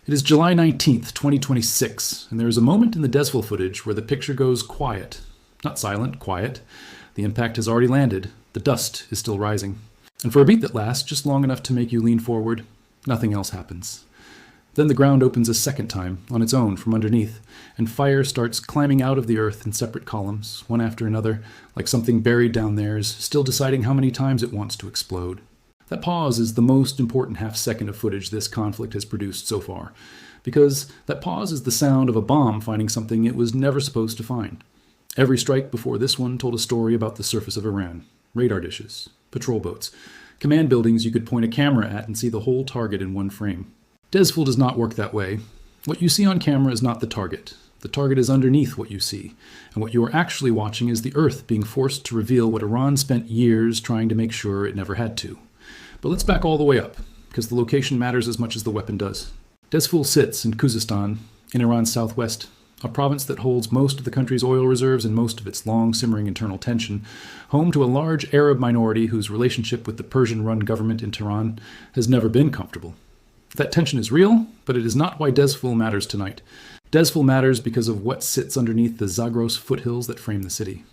It is July 19th, 2026, and there is a moment in the Dezful footage where the picture goes quiet. Not silent, quiet. The impact has already landed. The dust is still rising. And for a beat that lasts just long enough to make you lean forward, nothing else happens. Then the ground opens a second time, on its own from underneath, and fire starts climbing out of the earth in separate columns, one after another, like something buried down there is still deciding how many times it wants to explode. That pause is the most important half-second of footage this conflict has produced so far, because that pause is the sound of a bomb finding something it was never supposed to find. Every strike before this one told a story about the surface of Iran, radar dishes, patrol boats, command buildings you could point a camera at and see the whole target in one frame. Dezful does not work that way. What you see on camera is not the target. The target is underneath what you see, and what you are actually watching is the Earth being forced to reveal what Iran spent years trying to make sure it never had to. But let's back all the way up, because the location matters as much as the weapon does. Dezful sits in Khuzestan, in Iran's southwest, a province that holds most of the country's oil reserves and most of its long-simmering internal tension, home to a large Arab minority whose relationship with the Persian-run government in Tehran has never been comfortable. That tension is real, but it is not why Dezful matters tonight. Dezful matters because of what sits underneath the Zagros foothills that frame the city.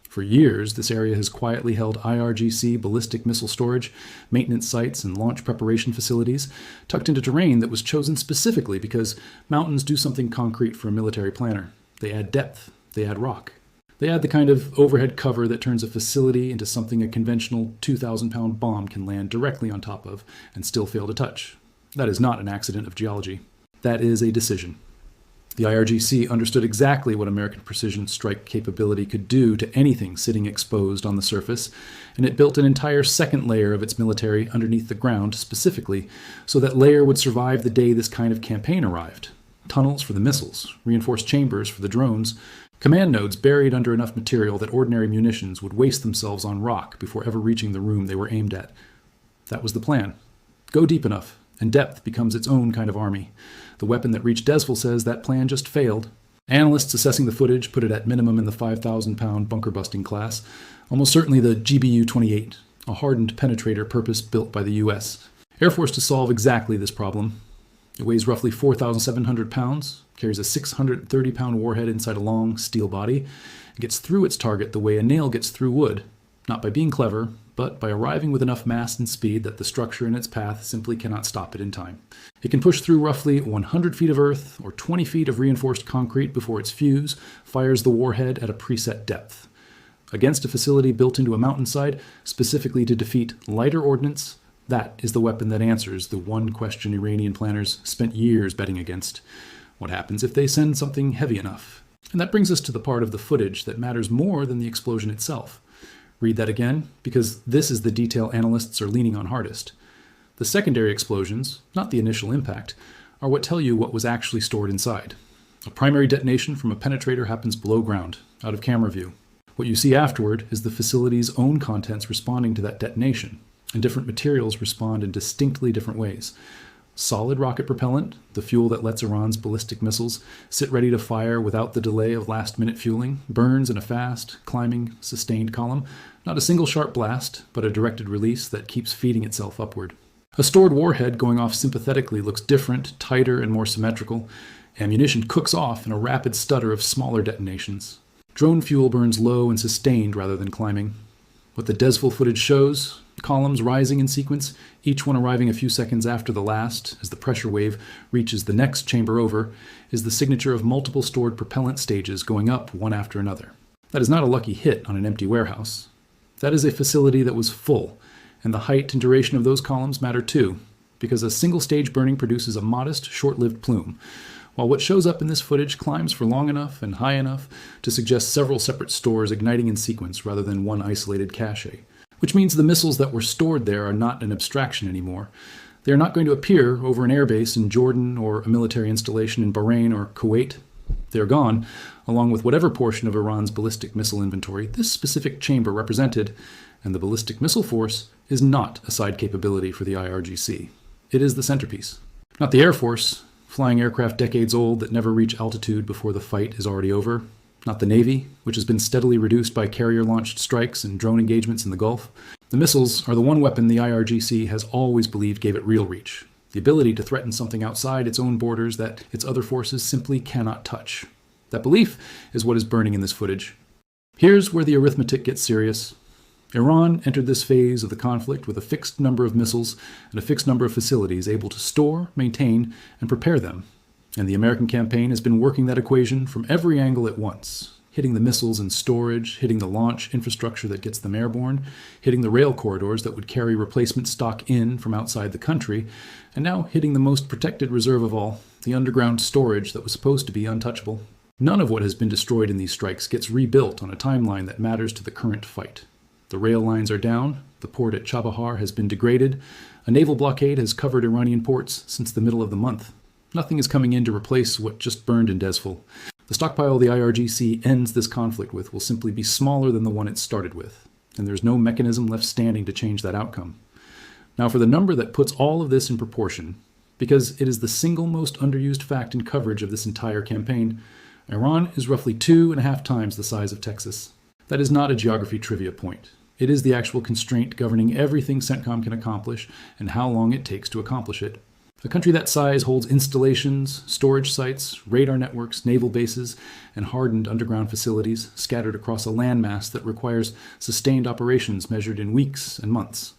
For years, this area has quietly held IRGC ballistic missile storage, maintenance sites, and launch preparation facilities, tucked into terrain that was chosen specifically because mountains do something concrete for a military planner. They add depth. They add rock. They add the kind of overhead cover that turns a facility into something a conventional 2,000-pound bomb can land directly on top of and still fail to touch. That is not an accident of geology. That is a decision. The IRGC understood exactly what American precision strike capability could do to anything sitting exposed on the surface, and it built an entire second layer of its military underneath the ground specifically, so that layer would survive the day this kind of campaign arrived. Tunnels for the missiles, reinforced chambers for the drones, command nodes buried under enough material that ordinary munitions would waste themselves on rock before ever reaching the room they were aimed at. That was the plan. Go deep enough, and depth becomes its own kind of army. The weapon that reached Dezful says that plan just failed. Analysts assessing the footage put it at minimum in the 5,000-pound bunker-busting class, almost certainly the GBU-28, a hardened penetrator purpose-built by the U.S. Air Force to solve exactly this problem. It weighs roughly 4,700 pounds, carries a 630-pound warhead inside a long steel body, and gets through its target the way a nail gets through wood, not by being clever, but by arriving with enough mass and speed that the structure in its path simply cannot stop it in time. It can push through roughly 100 feet of earth or 20 feet of reinforced concrete before its fuse fires the warhead at a preset depth. Against a facility built into a mountainside, specifically to defeat lighter ordnance, that is the weapon that answers the one question Iranian planners spent years betting against. What happens if they send something heavy enough? And that brings us to the part of the footage that matters more than the explosion itself. Read that again, because this is the detail analysts are leaning on hardest. The secondary explosions, not the initial impact, are what tell you what was actually stored inside. A primary detonation from a penetrator happens below ground, out of camera view. What you see afterward is the facility's own contents responding to that detonation, and different materials respond in distinctly different ways. Solid rocket propellant, the fuel that lets Iran's ballistic missiles sit ready to fire without the delay of last-minute fueling, burns in a fast, climbing, sustained column. Not a single sharp blast, but a directed release that keeps feeding itself upward. A stored warhead going off sympathetically looks different, tighter, and more symmetrical. Ammunition cooks off in a rapid stutter of smaller detonations. Drone fuel burns low and sustained rather than climbing. What the Dezful footage shows, columns rising in sequence, each one arriving a few seconds after the last, as the pressure wave reaches the next chamber over, is the signature of multiple stored propellant stages going up one after another. That is not a lucky hit on an empty warehouse. That is a facility that was full, and the height and duration of those columns matter too, because a single stage burning produces a modest, short-lived plume, while what shows up in this footage climbs for long enough and high enough to suggest several separate stores igniting in sequence rather than one isolated cache. Which means the missiles that were stored there are not an abstraction anymore. They are not going to appear over an airbase in Jordan or a military installation in Bahrain or Kuwait. They are gone, along with whatever portion of Iran's ballistic missile inventory this specific chamber represented, and the ballistic missile force is not a side capability for the IRGC. It is the centerpiece. Not the Air Force, flying aircraft decades old that never reach altitude before the fight is already over. Not the Navy, which has been steadily reduced by carrier-launched strikes and drone engagements in the Gulf. The missiles are the one weapon the IRGC has always believed gave it real reach. the ability to threaten something outside its own borders that its other forces simply cannot touch. That belief is what is burning in this footage. Here's where the arithmetic gets serious. Iran entered this phase of the conflict with a fixed number of missiles and a fixed number of facilities able to store, maintain, and prepare them. And the American campaign has been working that equation from every angle at once, hitting the missiles and storage, hitting the launch infrastructure that gets them airborne, hitting the rail corridors that would carry replacement stock in from outside the country, and now hitting the most protected reserve of all, the underground storage that was supposed to be untouchable. None of what has been destroyed in these strikes gets rebuilt on a timeline that matters to the current fight. The rail lines are down, the port at Chabahar has been degraded, a naval blockade has covered Iranian ports since the middle of the month. Nothing is coming in to replace what just burned in Dezful. The stockpile the IRGC ends this conflict with will simply be smaller than the one it started with, and there's no mechanism left standing to change that outcome. Now for the number that puts all of this in proportion, because it is the single most underused fact in coverage of this entire campaign, Iran is roughly 2.5 times the size of Texas. That is not a geography trivia point. It is the actual constraint governing everything CENTCOM can accomplish and how long it takes to accomplish it. A country that size holds installations, storage sites, radar networks, naval bases, and hardened underground facilities scattered across a landmass that requires sustained operations measured in weeks and months.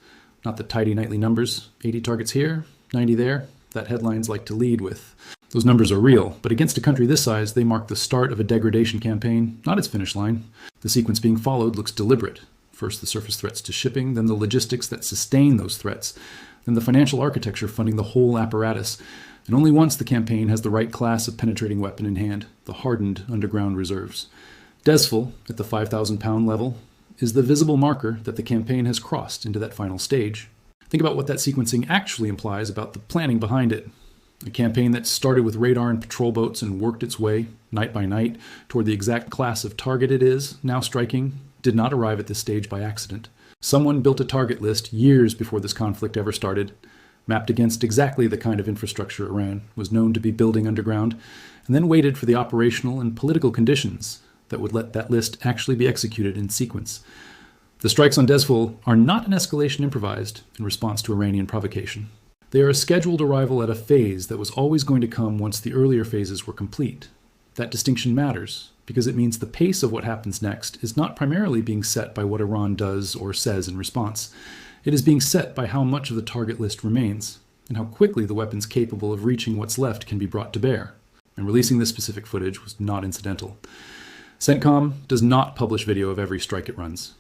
Not the tidy nightly numbers, 80 targets here, 90 there, that headlines like to lead with. Those numbers are real, but against a country this size, they mark the start of a degradation campaign, not its finish line. The sequence being followed looks deliberate. First the surface threats to shipping, then the logistics that sustain those threats, then the financial architecture funding the whole apparatus. And only once the campaign has the right class of penetrating weapon in hand, the hardened underground reserves. Dezful, at the 5,000-pound level, is the visible marker that the campaign has crossed into that final stage. Think about what that sequencing actually implies about the planning behind it. A campaign that started with radar and patrol boats and worked its way, night by night, toward the exact class of target it is now striking, did not arrive at this stage by accident. Someone built a target list years before this conflict ever started, mapped against exactly the kind of infrastructure Iran was known to be building underground, and then waited for the operational and political conditions that would let that list actually be executed in sequence. The strikes on Dezful are not an escalation improvised in response to Iranian provocation. They are a scheduled arrival at a phase that was always going to come once the earlier phases were complete. That distinction matters, because it means the pace of what happens next is not primarily being set by what Iran does or says in response. It is being set by how much of the target list remains, and how quickly the weapons capable of reaching what's left can be brought to bear. And releasing this specific footage was not incidental. CENTCOM does not publish video of every strike it runs.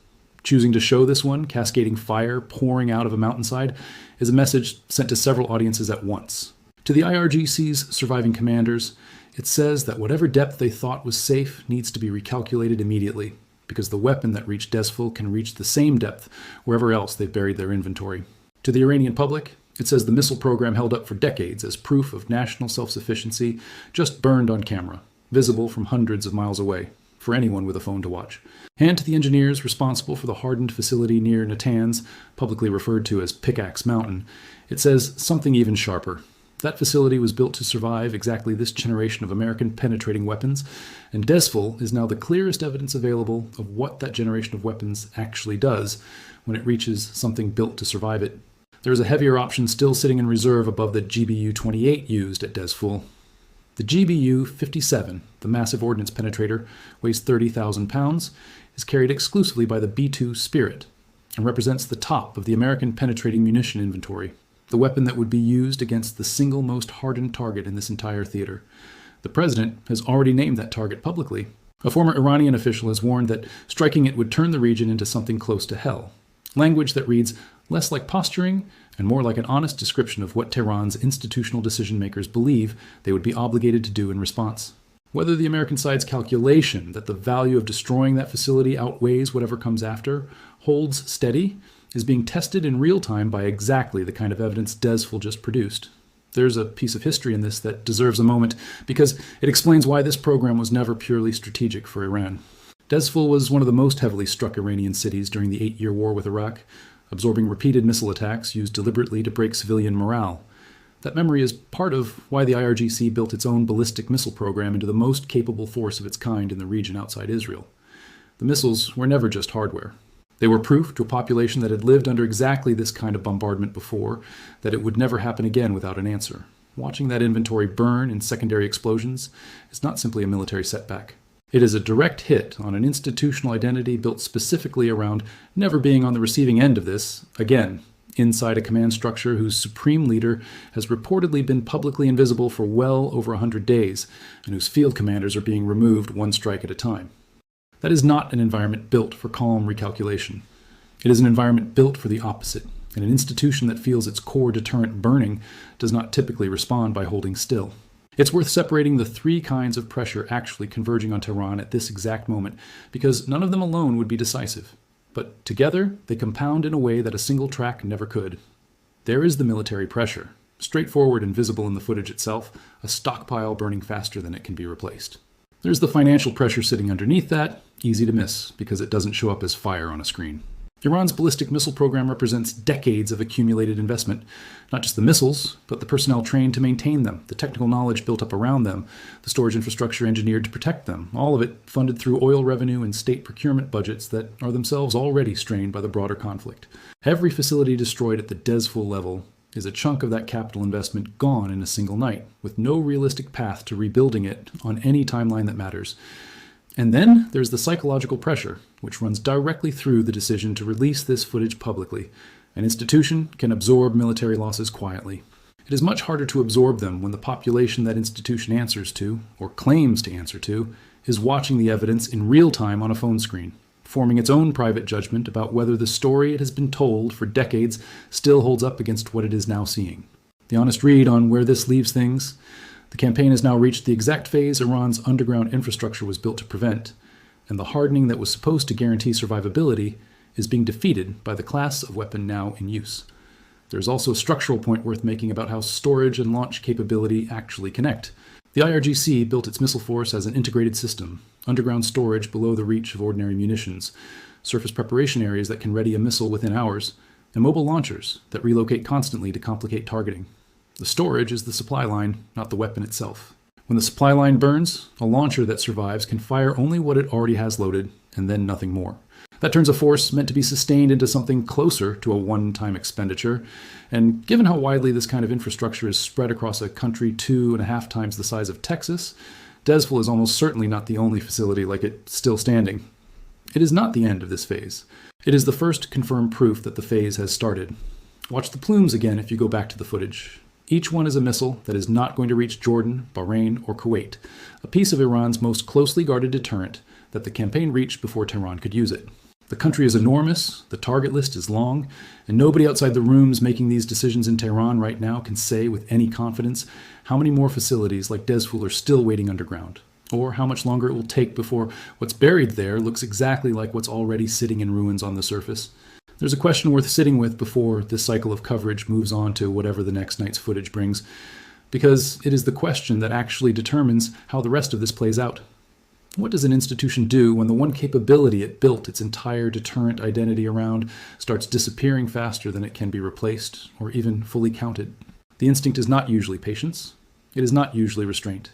Choosing to show this one, cascading fire pouring out of a mountainside, is a message sent to several audiences at once. To the IRGC's surviving commanders, it says that whatever depth they thought was safe needs to be recalculated immediately, because the weapon that reached Dezful can reach the same depth wherever else they've buried their inventory. To the Iranian public, it says the missile program held up for decades as proof of national self-sufficiency just burned on camera, visible from hundreds of miles away, for anyone with a phone to watch. And to the engineers responsible for the hardened facility near Natanz, publicly referred to as Pickaxe Mountain, it says something even sharper. That facility was built to survive exactly this generation of American penetrating weapons, and Dezful is now the clearest evidence available of what that generation of weapons actually does when it reaches something built to survive it. There is a heavier option still sitting in reserve above the GBU-28 used at Dezful. The GBU-57, the massive ordnance penetrator, weighs 30,000 pounds, is carried exclusively by the B-2 Spirit, and represents the top of the American penetrating munition inventory, the weapon that would be used against the single most hardened target in this entire theater. The president has already named that target publicly. A former Iranian official has warned that striking it would turn the region into something close to hell, language that reads less like posturing and more like an honest description of what Tehran's institutional decision-makers believe they would be obligated to do in response. Whether the American side's calculation that the value of destroying that facility outweighs whatever comes after holds steady is being tested in real time by exactly the kind of evidence Dezful just produced. There's a piece of history in this that deserves a moment because it explains why this program was never purely strategic for Iran. Dezful was one of the most heavily struck Iranian cities during the 8-year war with Iraq, absorbing repeated missile attacks used deliberately to break civilian morale. That memory is part of why the IRGC built its own ballistic missile program into the most capable force of its kind in the region outside Israel. The missiles were never just hardware. They were proof to a population that had lived under exactly this kind of bombardment before that it would never happen again without an answer. Watching that inventory burn in secondary explosions is not simply a military setback. It is a direct hit on an institutional identity built specifically around never being on the receiving end of this, again, inside a command structure whose supreme leader has reportedly been publicly invisible for well over 100 days, and whose field commanders are being removed one strike at a time. That is not an environment built for calm recalculation. It is an environment built for the opposite, and an institution that feels its core deterrent burning does not typically respond by holding still. It's worth separating the three kinds of pressure actually converging on Tehran at this exact moment, because none of them alone would be decisive. But together, they compound in a way that a single track never could. There is the military pressure, straightforward and visible in the footage itself, a stockpile burning faster than it can be replaced. There's the financial pressure sitting underneath that, easy to miss because it doesn't show up as fire on a screen. Iran's ballistic missile program represents decades of accumulated investment, not just the missiles, but the personnel trained to maintain them, the technical knowledge built up around them, the storage infrastructure engineered to protect them, all of it funded through oil revenue and state procurement budgets that are themselves already strained by the broader conflict. Every facility destroyed at the Dezful level is a chunk of that capital investment gone in a single night, with no realistic path to rebuilding it on any timeline that matters. And then there's the psychological pressure, which runs directly through the decision to release this footage publicly. An institution can absorb military losses quietly. It is much harder to absorb them when the population that institution answers to, or claims to answer to, is watching the evidence in real time on a phone screen, forming its own private judgment about whether the story it has been told for decades still holds up against what it is now seeing. The honest read on where this leaves things: the campaign has now reached the exact phase Iran's underground infrastructure was built to prevent, and the hardening that was supposed to guarantee survivability is being defeated by the class of weapon now in use. There's also a structural point worth making about how storage and launch capability actually connect. The IRGC built its missile force as an integrated system: underground storage below the reach of ordinary munitions, surface preparation areas that can ready a missile within hours, and mobile launchers that relocate constantly to complicate targeting. The storage is the supply line, not the weapon itself. When the supply line burns, a launcher that survives can fire only what it already has loaded, and then nothing more. That turns a force meant to be sustained into something closer to a one-time expenditure, and given how widely this kind of infrastructure is spread across a country 2.5 times the size of Texas, Dezful is almost certainly not the only facility like it still standing. It is not the end of this phase. It is the first confirmed proof that the phase has started. Watch the plumes again if you go back to the footage. Each one is a missile that is not going to reach Jordan, Bahrain, or Kuwait, a piece of Iran's most closely guarded deterrent that the campaign reached before Tehran could use it. The country is enormous, the target list is long, and nobody outside the rooms making these decisions in Tehran right now can say with any confidence how many more facilities like Dezful are still waiting underground, or how much longer it will take before what's buried there looks exactly like what's already sitting in ruins on the surface. There's a question worth sitting with before this cycle of coverage moves on to whatever the next night's footage brings, because it is the question that actually determines how the rest of this plays out. What does an institution do when the one capability it built its entire deterrent identity around starts disappearing faster than it can be replaced or even fully counted? The instinct is not usually patience. It is not usually restraint.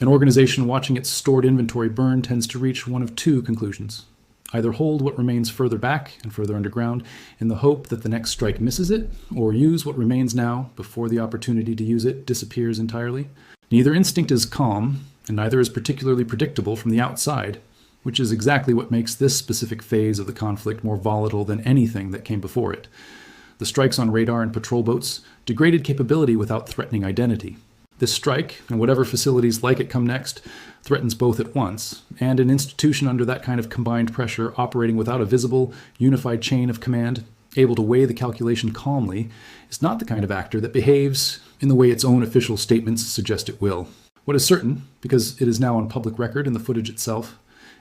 An organization watching its stored inventory burn tends to reach one of two conclusions. Either hold what remains further back and further underground in the hope that the next strike misses it, or use what remains now before the opportunity to use it disappears entirely. Neither instinct is calm, and neither is particularly predictable from the outside, which is exactly what makes this specific phase of the conflict more volatile than anything that came before it. The strikes on radar and patrol boats degraded capability without threatening identity. This strike, and whatever facilities like it come next, threatens both at once, and an institution under that kind of combined pressure operating without a visible, unified chain of command, able to weigh the calculation calmly, is not the kind of actor that behaves in the way its own official statements suggest it will. What is certain, because it is now on public record in the footage itself,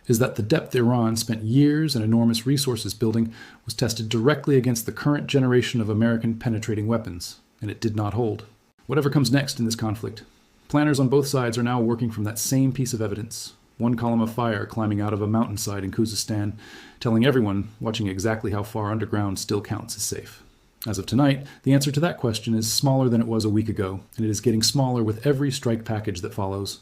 is that the depth Iran spent years and enormous resources building was tested directly against the current generation of American penetrating weapons, and it did not hold. Whatever comes next in this conflict, planners on both sides are now working from that same piece of evidence. One column of fire climbing out of a mountainside in Khuzestan, telling everyone watching exactly how far underground still counts as safe. As of tonight, the answer to that question is smaller than it was a week ago, and it is getting smaller with every strike package that follows.